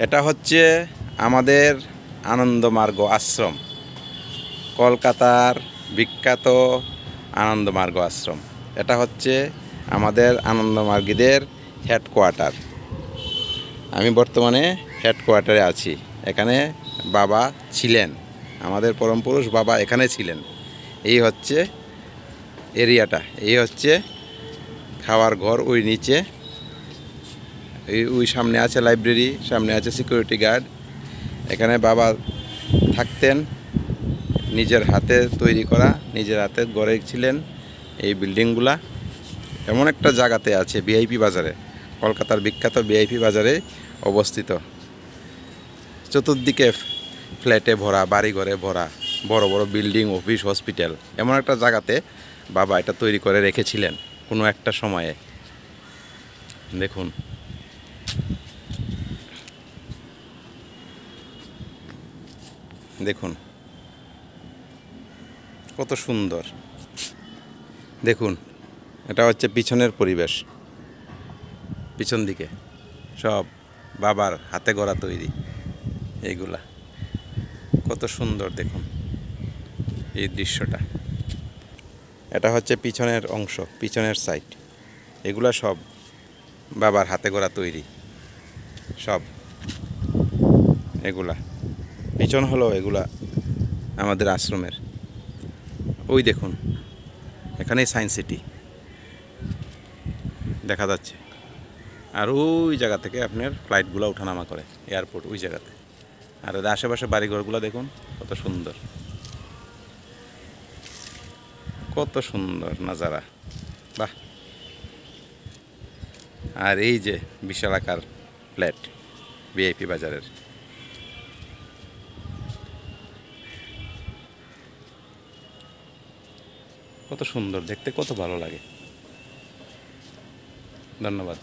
এটা হচ্ছে আমাদের আনন্দমার্গ আশ্রম, কলকাতার বিখ্যাত আনন্দমার্গ আশ্রম। এটা হচ্ছে আমাদের আনন্দমার্গীদের হেডকোয়ার্টার। আমি বর্তমানে হেডকোয়ার্টারে আছি। এখানে বাবা ছিলেন, আমাদের পরম পুরুষ বাবা এখানে ছিলেন। এই হচ্ছে এরিয়াটা, এই হচ্ছে খাওয়ার ঘর, ওই নিচে ওই সামনে আছে লাইব্রেরি, সামনে আছে সিকিউরিটি গার্ড। এখানে বাবা থাকতেন, নিজের হাতে তৈরি করা, নিজের হাতে গড়ে ছিলেন এই বিল্ডিংগুলা। এমন একটা জায়গাতে আছে ভিআইপি বাজারে, কলকাতার বিখ্যাত ভিআইপি বাজারে অবস্থিত। চতুর্দিকে ফ্ল্যাটে ভরা, বাড়িঘরে ভরা, বড় বড় বিল্ডিং, অফিস, হসপিটাল। এমন একটা জায়গাতে বাবা এটা তৈরি করে রেখেছিলেন কোনো একটা সময়ে। দেখুন, দেখুন কত সুন্দর। দেখুন, এটা হচ্ছে পিছনের পরিবেশ। পিছন দিকে সব বাবার হাতে গড়া তৈরি, এইগুলা কত সুন্দর। দেখুন এই দৃশ্যটা, এটা হচ্ছে পিছনের অংশ, পিছনের সাইড। এগুলা সব বাবার হাতে গড়া তৈরি, সব এগুলা পিছন হলো এগুলা আমাদের আশ্রমের। ওই দেখুন, এখানেই সায়েন্স সিটি দেখা যাচ্ছে। আর ওই জায়গা থেকে আপনার ফ্লাইটগুলো ওঠানামা করে, এয়ারপোর্ট ওই জায়গাতে। আর ওদের আশেপাশে বাড়িঘরগুলো দেখুন কত সুন্দর, কত সুন্দর নাজারা, বাহ। আর এই যে বিশালাকার ফ্ল্যাট ভিআইপি বাজারের, কত সুন্দর দেখতে, কত ভালো লাগে। ধন্যবাদ।